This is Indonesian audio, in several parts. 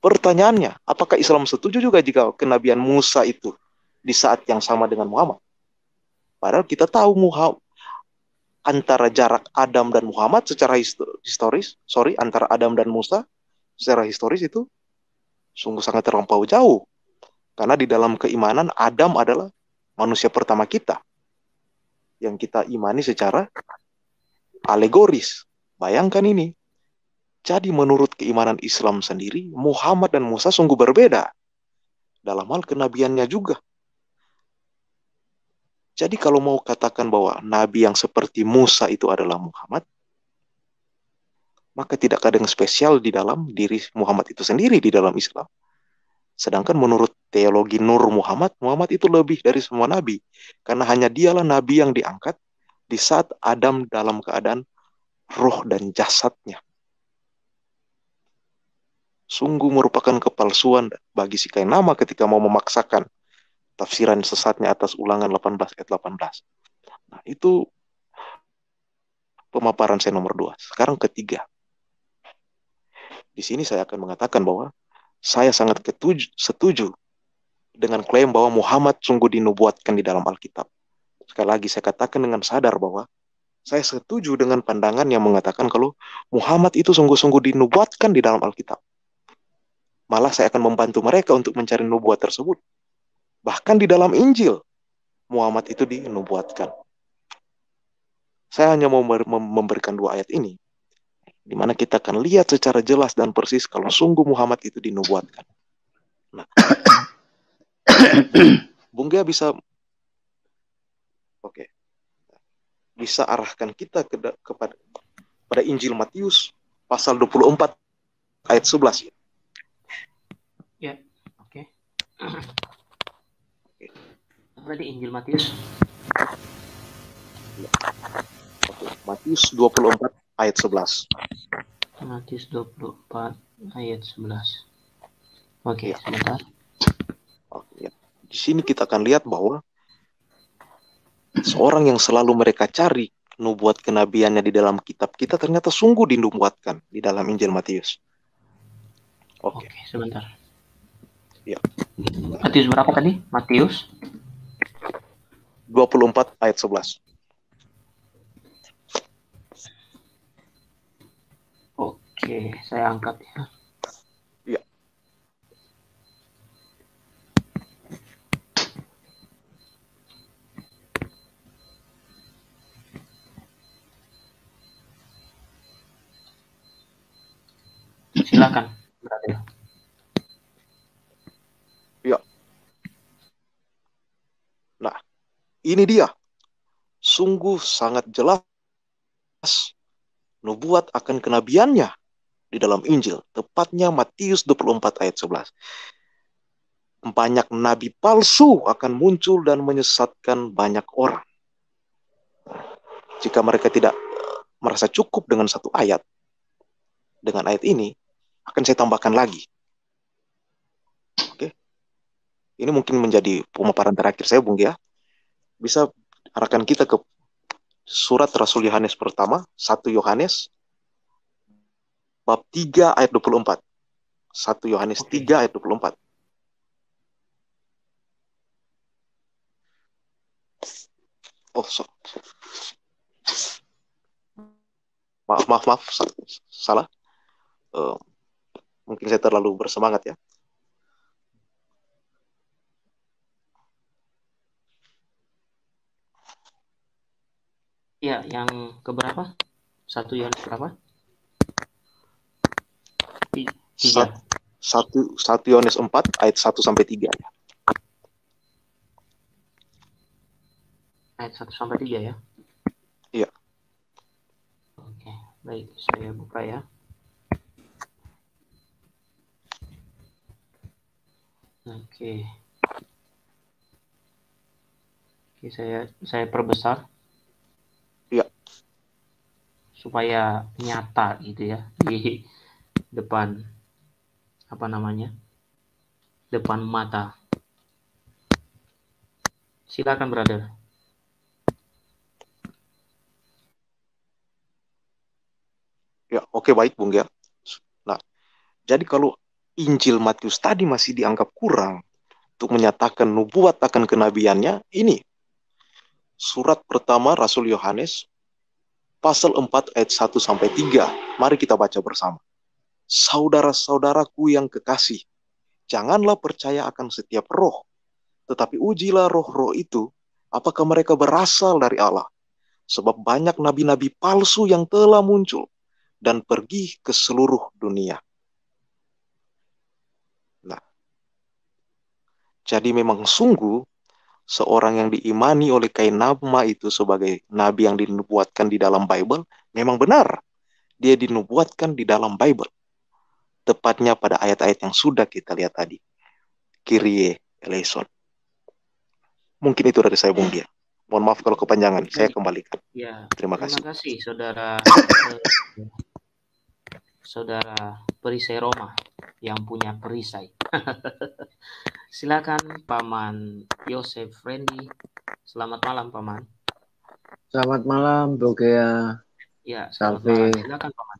Pertanyaannya, apakah Islam setuju juga jika kenabian Musa itu di saat yang sama dengan Muhammad? Padahal kita tahu antara jarak Adam dan Muhammad secara historis, antara Adam dan Musa secara historis itu sungguh sangat terlampau jauh. Karena di dalam keimanan Adam adalah manusia pertama kita yang kita imani secara alegoris. Bayangkan ini. Jadi menurut keimanan Islam sendiri, Muhammad dan Musa sungguh berbeda dalam hal kenabiannya juga. Jadi kalau mau katakan bahwa nabi yang seperti Musa itu adalah Muhammad, maka tidak ada yang spesial di dalam diri Muhammad itu sendiri di dalam Islam. Sedangkan menurut teologi Nur Muhammad, Muhammad itu lebih dari semua nabi. Karena hanya dialah nabi yang diangkat di saat Adam dalam keadaan roh dan jasadnya. Sungguh merupakan kepalsuan bagi si Kainama ketika mau memaksakan tafsiran sesatnya atas Ulangan 18 ayat 18. Nah, itu pemaparan saya nomor 2. Sekarang ketiga. Di sini saya akan mengatakan bahwa saya sangat setuju dengan klaim bahwa Muhammad sungguh dinubuatkan di dalam Alkitab. Sekali lagi saya katakan dengan sadar bahwa saya setuju dengan pandangan yang mengatakan kalau Muhammad itu sungguh-sungguh dinubuatkan di dalam Alkitab. Malah saya akan membantu mereka untuk mencari nubuat tersebut. Bahkan di dalam Injil, Muhammad itu dinubuatkan. Saya hanya mau memberikan 2 ayat ini, di mana kita akan lihat secara jelas dan persis kalau sungguh Muhammad itu dinubuatkan. Nah, Bung Gia bisa bisa arahkan kita kepada Injil Matius pasal 24 ayat 11. Ya, oke. Apa di Injil Matius? Matius 24 ayat 11. Matius 24 ayat 11. Oke, sebentar. Ya. Di sini kita akan lihat bahwa seorang yang selalu mereka cari nubuat kenabiannya di dalam kitab kita ternyata sungguh dinubuatkan di dalam Injil Matius. Oke, sebentar. Ya. Matius berapa tadi? Matius 24 ayat 11. Oke, saya angkat ya. Ya. Silakan, berarti. Ya. Nah, ini dia. Sungguh sangat jelas nubuat akan kenabiannya di dalam Injil. Tepatnya Matius 24 ayat 11. Banyak nabi palsu akan muncul dan menyesatkan banyak orang. Jika mereka tidak merasa cukup dengan satu ayat, dengan ayat ini, akan saya tambahkan lagi. Oke. Ini mungkin menjadi pemaparan terakhir saya, Bung Gia. Bisa arahkan kita ke surat Rasul Yohanes pertama, 1 Yohanes, bab 3 ayat 24. 1 Yohanes 3 ayat 24. Oh, maaf, salah. Mungkin saya terlalu bersemangat ya. Ya, yang keberapa? 1 Yohanes berapa? 3. 1 Yohanes 4 ayat 1 sampai 3 ya. Ayat 1 sampai 3 ya. Iya. Oke, baik, saya buka ya. Oke. Oke, saya perbesar. Iya. Supaya nyata gitu ya di depan depan mata. Silakan, brother. Ya, oke, baik, Bung Gia. Nah, jadi kalau Injil Matius tadi masih dianggap kurang untuk menyatakan nubuat akan kenabiannya, ini surat pertama Rasul Yohanes pasal 4 ayat 1 sampai 3. Mari kita baca bersama. Saudara-saudaraku yang kekasih, janganlah percaya akan setiap roh, tetapi ujilah roh-roh itu, apakah mereka berasal dari Allah. Sebab banyak nabi-nabi palsu yang telah muncul dan pergi ke seluruh dunia. Nah, jadi memang sungguh seorang yang diimani oleh Kainama itu sebagai nabi yang dinubuatkan di dalam Bible, memang benar. Dia dinubuatkan di dalam Bible. Tepatnya pada ayat-ayat yang sudah kita lihat tadi. Kyrie eleison. Mungkin itu dari saya, Bung Dia. Mohon maaf kalau kepanjangan. Saya kembalikan. Ya, Terima kasih. Terima kasih saudara perisai Roma yang punya perisai. Silakan Paman Yosef Randy. Selamat malam, Paman. Selamat malam, Bro Gea. Ya, selamat malam. Silakan, Paman.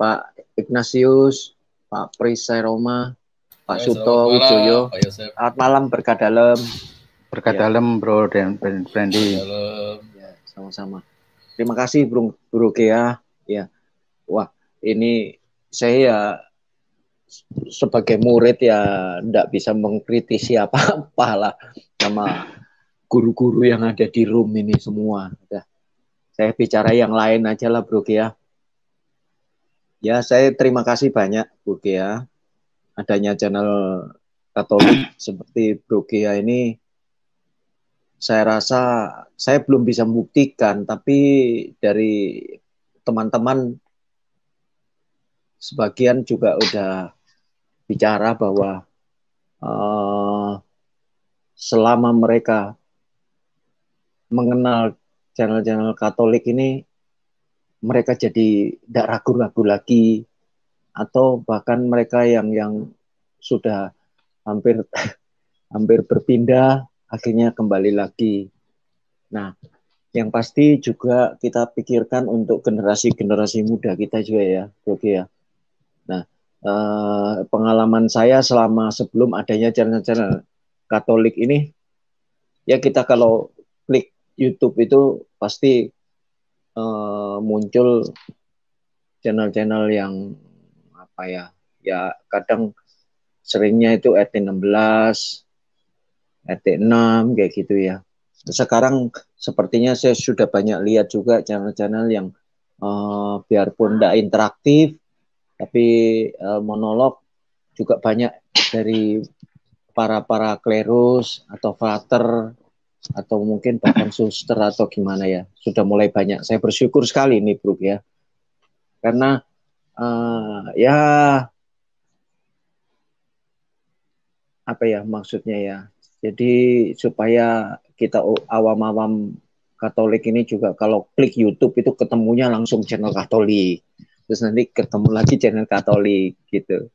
Pak Ignatius, Pak Perisai Roma, Pak Suto Wijoyo. Selamat malam, berkah dalam. Berkah dalam, Bro dan Randy. Ya, sama-sama. Terima kasih, Bro Gea. Ya, wah, ini saya sebagai murid ya enggak bisa mengkritisi apa-apa lah sama guru-guru yang ada di room ini semua. Udah. Saya bicara yang lain aja lah, Bro Gea. Ya, saya terima kasih banyak, Bro Gea. Adanya channel Katolik seperti Bro Gea ini, saya rasa saya belum bisa membuktikan, tapi dari teman-teman sebagian juga udah bicara bahwa selama mereka mengenal channel-channel Katolik ini, mereka jadi tidak ragu-ragu lagi, atau bahkan mereka yang sudah hampir berpindah akhirnya kembali lagi. Nah, yang pasti juga kita pikirkan untuk generasi-generasi muda kita juga ya, Bro ya. Nah, pengalaman saya selama sebelum adanya channel-channel Katolik ini, ya kita kalau klik YouTube itu pasti muncul channel-channel yang apa ya, ya kadang seringnya itu RT16, RT6 kayak gitu ya. Sekarang sepertinya saya sudah banyak lihat juga channel-channel yang biarpun tidak interaktif, tapi monolog juga banyak dari para klerus atau frater atau mungkin bahkan suster atau gimana ya, sudah mulai banyak. Saya bersyukur sekali nih, Bro ya, karena ya apa ya maksudnya ya, jadi supaya kita awam-awam Katolik ini juga kalau klik YouTube itu ketemunya langsung channel Katolik, terus nanti ketemu lagi channel Katolik gitu.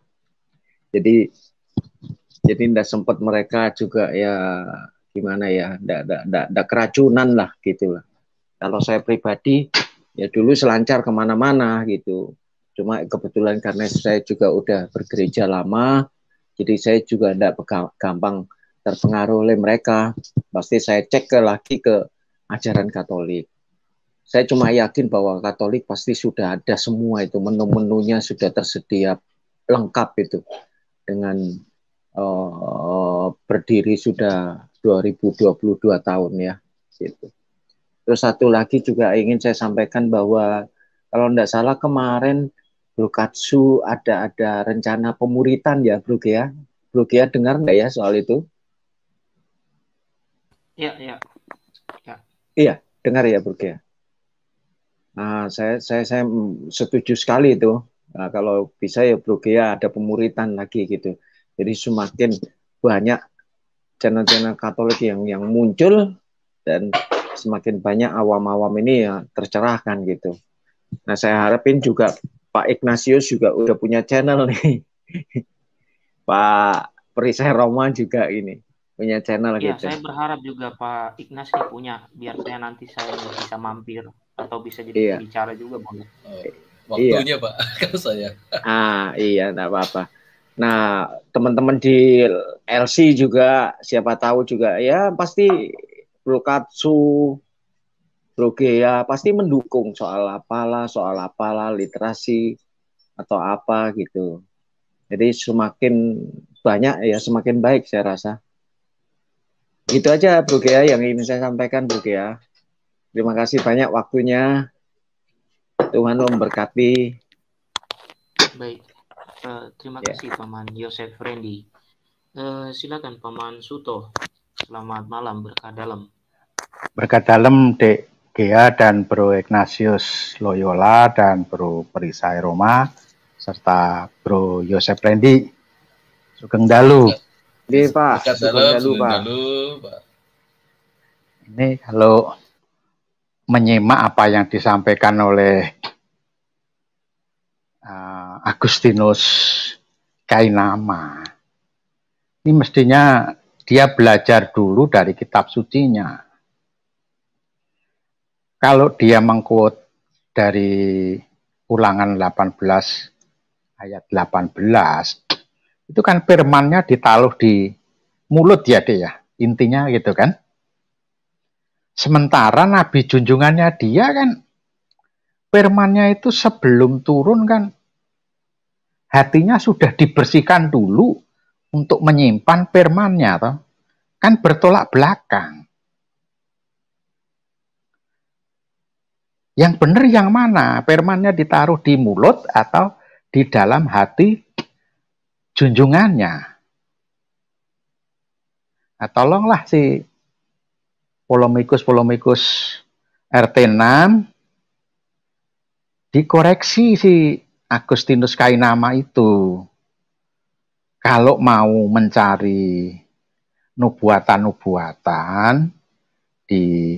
Jadi tidak sempat mereka juga ya gimana ya, tidak keracunan lah gitu lah. Kalau saya pribadi ya dulu selancar kemana-mana gitu. Cuma kebetulan karena saya juga udah bergereja lama, jadi saya juga tidak gampang terpengaruh oleh mereka. Pasti saya cek lagi ke ajaran Katolik. Saya cuma yakin bahwa Katolik pasti sudah ada semua itu, menu-menunya sudah tersedia lengkap itu, dengan berdiri sudah 2022 tahun ya. Gitu. Terus satu lagi juga ingin saya sampaikan bahwa kalau tidak salah kemarin Bro Katsu ada rencana pemuritan ya, Bro Gia. Bro Gia dengar nggak ya soal itu? Iya. Iya, dengar ya, Bro Gia. Nah, saya setuju sekali itu. Nah, kalau bisa ya Bro Gia ada pemuritan lagi gitu. Jadi semakin banyak channel-channel Katolik yang muncul dan semakin banyak awam-awam ini ya tercerahkan gitu. Nah, saya harapin juga Pak Ignatius juga udah punya channel nih. Pak Perisai Roma juga ini punya channel ya, gitu. Saya berharap juga Pak Ignatius punya, biar saya nanti bisa mampir atau bisa jadi bicara juga boleh. Waktunya Pak, kalau saya. Iya, enggak apa-apa. Nah, teman-teman di LC juga, siapa tahu juga, ya pasti Bro Katsu, Bro Gea, pasti mendukung soal apalah, literasi, atau apa gitu. Jadi semakin banyak ya, semakin baik saya rasa. Gitu aja Bro Gea yang ingin saya sampaikan, Bro Gea. Terima kasih banyak waktunya. Tuhan memberkati. Baik. Terima Ya. kasih Paman Yosef Randy. Silakan Paman Suto. Selamat malam, berkah dalam. Berkat dalam Dek Gea dan Bro Ignatius Loyola dan Bro Perisai Roma serta Bro Yosef Randy. Sugeng dalu. Ini Pak, Berkat sugeng dalam, dalu, sugeng Pak. dalu, Pak. Ini kalau menyimak apa yang disampaikan oleh Agustinus Kainama, ini mestinya dia belajar dulu dari kitab sucinya. Kalau dia mengquote dari Ulangan 18 ayat 18, itu kan firmannya ditaruh di mulut ya deh ya, intinya gitu kan. Sementara Nabi junjungannya dia kan firmannya itu sebelum turun kan hatinya sudah dibersihkan dulu untuk menyimpan firmannya toh. Kan bertolak belakang. Yang benar yang mana? Firmannya ditaruh di mulut atau di dalam hati junjungannya? Nah, tolonglah si polemikus RT6 dikoreksi si Agustinus Kainama itu. Kalau mau mencari nubuatan-nubuatan di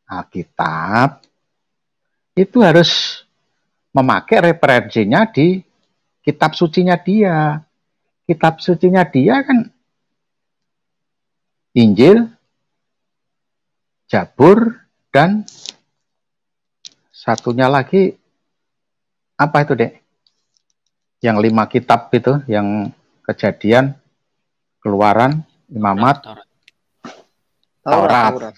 Alkitab, itu harus memakai referensinya di kitab sucinya dia. Kitab sucinya dia kan Injil, Zabur, dan satunya lagi apa itu Dek? Yang 5 kitab itu, yang Kejadian, Keluaran, Imamat, Taurat. Taurat.